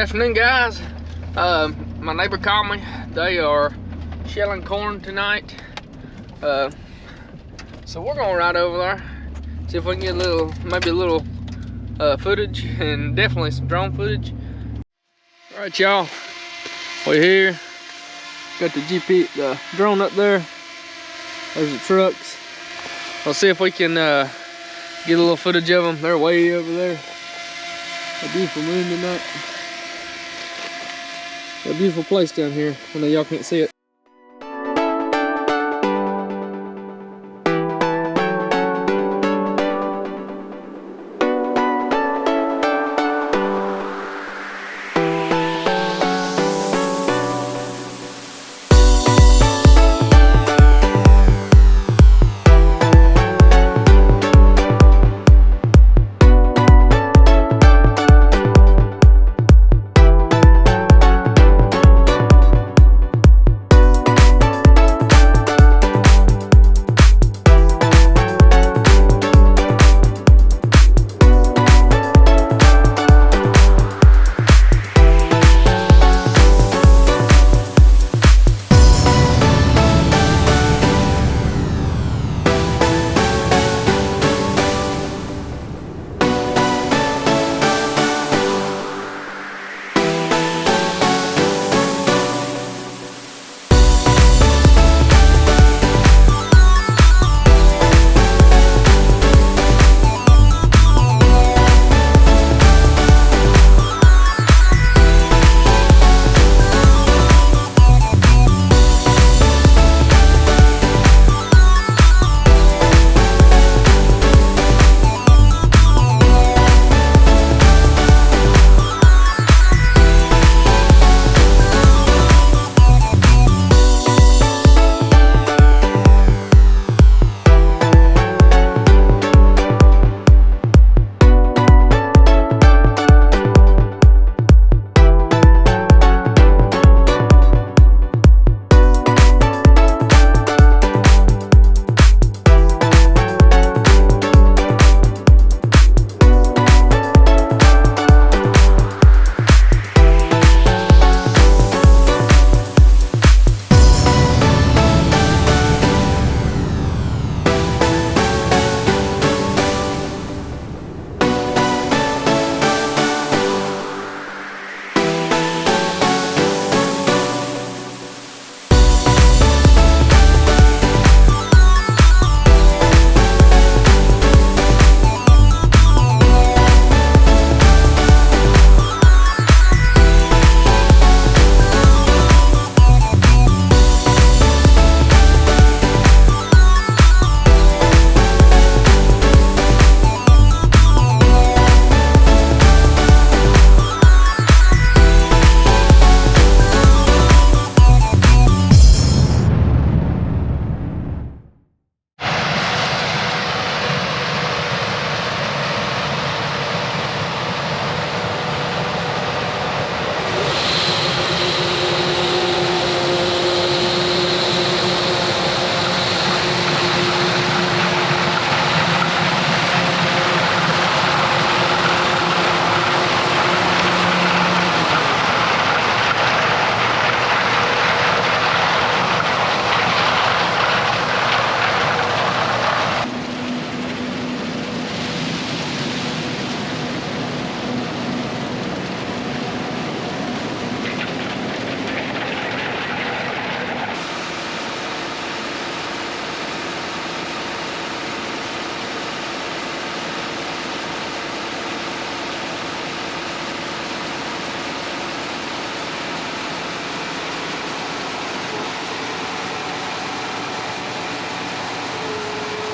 afternoon, guys. My neighbor called me. They are shelling corn tonight. So we're gonna ride over there, see if we can get maybe a little footage, and definitely some drone footage. All right, y'all, we're here. Got the the drone up there. There's the trucks. We'll see if we can get a little footage of them. They're way over there. A beautiful moon tonight. A beautiful place down here. I know y'all can't see it.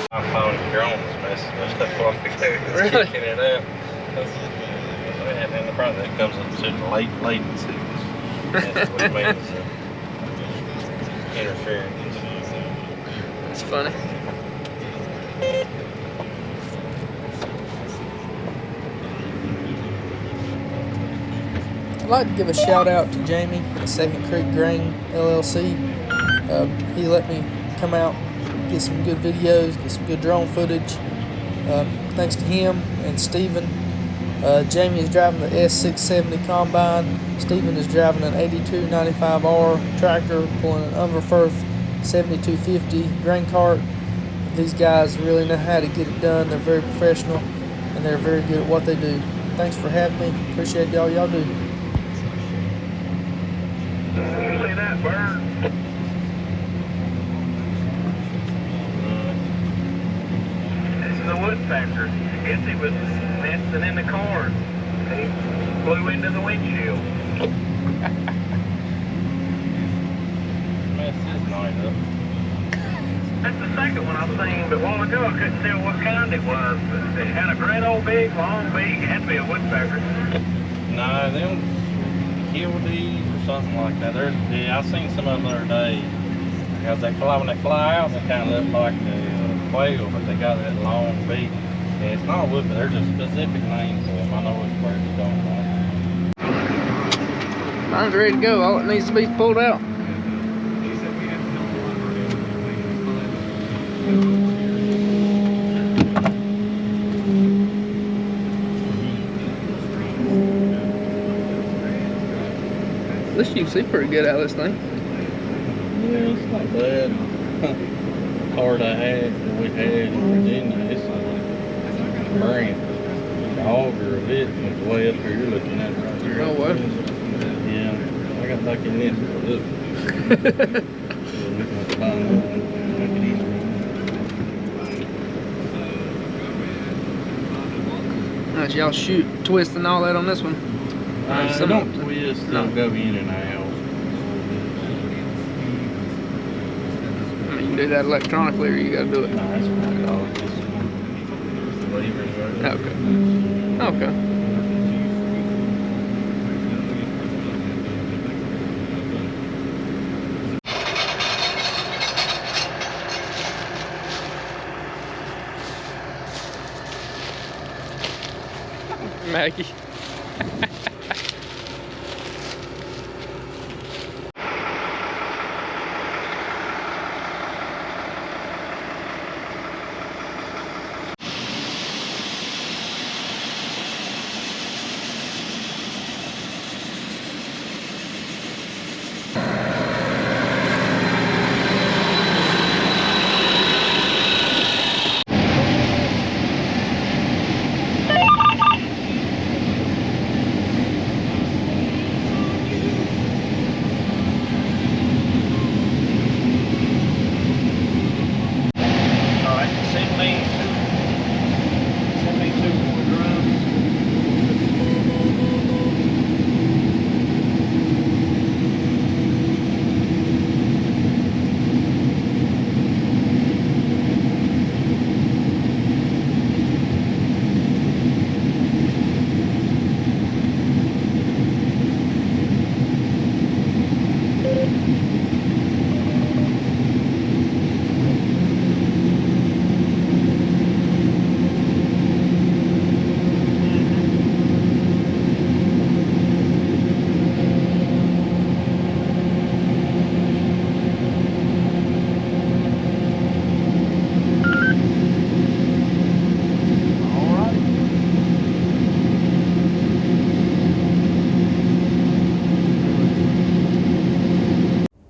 My phone drones messing up while we go. Really? Kicking it out. And then the problem that comes up to late latency. That's what it means. Interference. That's funny. I'd like to give a shout out to Jamie at Second Creek Grain LLC. He let me come out, get some good videos, get some good drone footage. Thanks to him and Steven Jamie is driving the S670 combine. Stephen is driving an 8295R tractor, pulling an Umberfirth 7250 grain cart. These guys really know how to get it done. They're very professional and they're very good at what they do. Thanks for having me. Appreciate y'all do. You see that bird? This is a woodpecker. I guess he was nesting in the corn. He flew into the windshield. Messed his night up. That's the second one I've seen, but a while ago I couldn't tell what kind it was. But it had a great old big, long beak. It had to be a woodpecker. No, them kildees or something like that. Yeah, I seen some of them the other day. Because when they fly out, they kind of look like the quail, but they got that long beak. Yeah, it's not a wood, but there's a specific name for them. I know which bird you don't like. Mine's ready to go. All it needs to be pulled out. At least you can see pretty good out of this thing. Yeah, it's not bad. Card I had, that we had in Virginia, it's like brand. The auger of it was way up here. You're looking at it right here. Oh, what? Yeah, I got back in this. Look. Alright, y'all shoot, twist and all that on this one. Don't twist, don't go in and out. I mean, you can do that electronically or you gotta do it. No, that's right. I'll just leave it right. Okay. Okay. Maggie.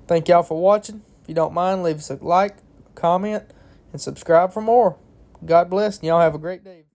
Thank y'all for watching. If you don't mind, leave us a like, a comment, and subscribe for more. God bless, and y'all have a great day.